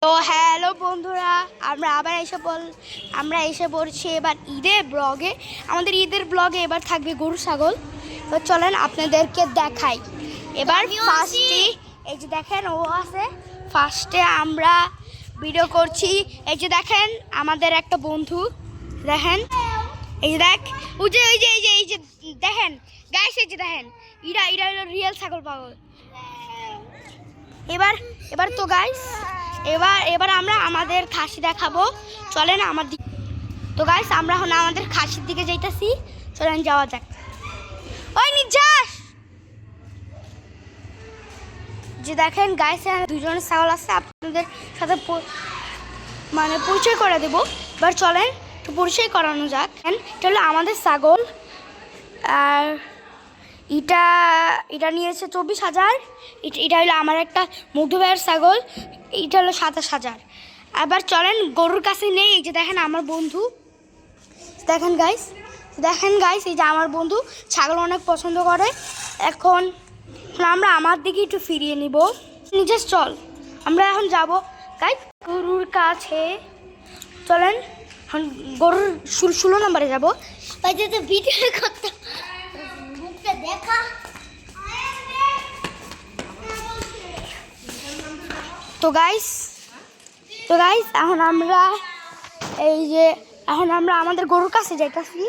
তো হ্যালো বন্ধুরা, আমরা এসে পড়ছি এবার ঈদের ব্লগে। আমাদের ঈদের ব্লগে এবার থাকবে গরু ছাগল। তো চলেন আপনাদেরকে দেখাই। এবার ফার্স্টে এই যে দেখেন ও আছে, ফার্স্টে আমরা ভিডিও করছি। এই যে দেখেন আমাদের একটা বন্ধু, দেখেন এই যে দেখ এই যে দেখেন গাইস, এই যে দেখেন ইরা হলো রিয়েল ছাগল পাগল। এবার তো গাইস এবার আমরা আমাদের খাসি দেখাবো। চলেন আমার দিকে। তো গাইস আমরা এখন আমাদের খাসির দিকে যাইতাছি, চলেন যাওয়া যাক। ওই নির্যাস, যে দেখেন গাইস দুজন ছাগল আছে, আপনাদের সাথে মানে পরিচয় করে দেব। এবার চলেন একটু পরিচয় করানো যাক। এটা হলো আমাদের ছাগল, আর এটা নিয়েছে 24,000। এটা হলো আমার একটা মধুবাইয়ের ছাগল, এটা হলো 27,000। এবার চলেন গরুর কাছে নেই। এই যে দেখেন আমার বন্ধু, দেখেন গাইস এই যে আমার বন্ধু ছাগল অনেক পছন্দ করে। এখন আমরা আমার দিকে একটু ফিরিয়ে নিব। নিজে চল, আমরা এখন যাব গাইস গরুর কাছে। চলেন এখন গরুর 16 নম্বরে যাবো। ভিডিও করতে দেখা। তো গাইস এখন আমরা আমাদের গরুর কাছে যাইতাছি।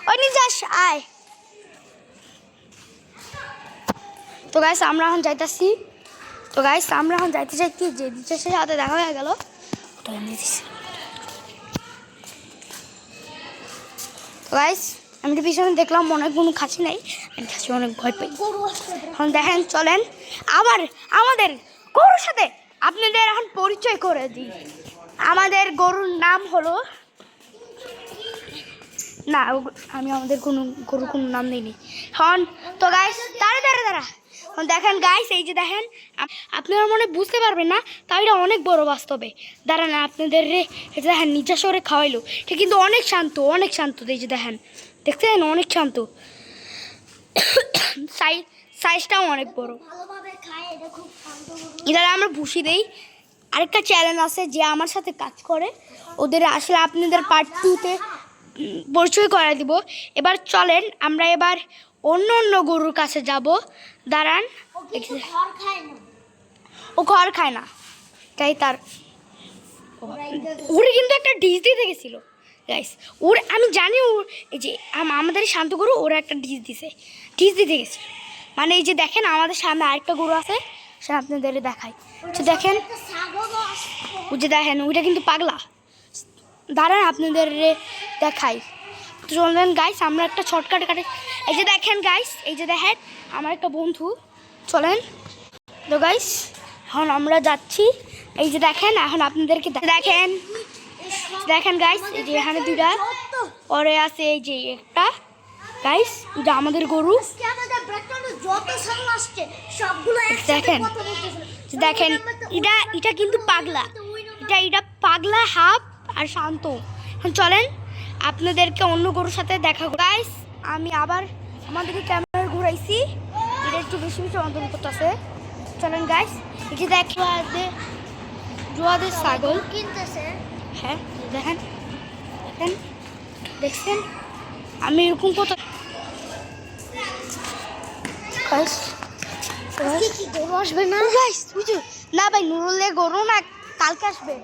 ওই নির্যাস আয়। তো গাইস আমরা এখন যাইতাছি। কি যে নির্যাসের সাথে দেখা হয়ে গেল। তো গাইস আমি তো পিছনে দেখলাম অনেক কোনো খাসি নাই, আমি খাসি অনেক ভয় পাই। এখন দেখেন চলেন আমাদের গরুর সাথে আপনাদের এখন পরিচয় করে দিই। আমাদের গরুর নাম হলো না, আমি আমাদের গরুর কোনো নাম দিইনি। এখন তো গাইস দাঁড়া এখন দেখেন গাইস, এই যে দেখেন আপনারা মনে বুঝতে পারবেন না, তাও এটা অনেক বড় বাস্তবে। দাঁড়ান আপনাদের এটা দেখেন নিচা সরে খাওয়াইলো, এটা কিন্তু অনেক শান্ত। এই যে দেখেন, দেখছেন অনেক শান্ত, সাইজটাও অনেক বড়। এবার আমরা ভুসি দেই। আরেকটা চ্যানেল আছে যে আমার সাথে কাজ করে, ওদের আসলে আপনাদের পার্ট 2-তে পরিচয় করে দিব। এবার চলেন আমরা এবার অন্য গরুর কাছে যাব। দাঁড়ান, ও ঘর খায় না, তাই তার ওরে কিন্তু একটা ডিশ দিতে গেছিল গাইস। আমি জানি এই যে আমাদের শান্ত গরু ওরা একটা ডিশ দিতে গেছে। মানে এই যে দেখেন আমাদের সামনে আরেকটা গরু আছে, সে আপনাদের দেখাই। দেখেন ওইটা কিন্তু পাগলা। দাঁড়ান আপনাদের দেখাই। চলেন গাইস আমরা একটা শর্টকাট কাটে। এই যে দেখেন গাইস, এই যে দেখেন আমার একটা বন্ধু। চলেন তো গাইস এখন আমরা যাচ্ছি। এই যে দেখেন এখন আপনাদেরকে দেখেন গাইস, এই যে এখানে দুইটা পরে আছে, এই যে একটা গাইস এটা আমাদের গরু। দেখেন এটা কিন্তু পাগলা, এটা পাগলা হাফ আর শান্ত। এখন চলেন আপনাদেরকে অন্য গরুর সাথে দেখা গাইস। আমি আবার আমাদেরকে ক্যামেরা ঘুরাইছি, এটা একটু বেশি অন্তর করতেছে। চলেন গাইস, এই যে জোয়াদের ছাগল কিনতেছে। হ্যাঁ দেখছেন আমি এরকম কত গরু আসবে না গাইস, বুঝছো না ভাই, নুরুলের গরু না কালকে আসবে।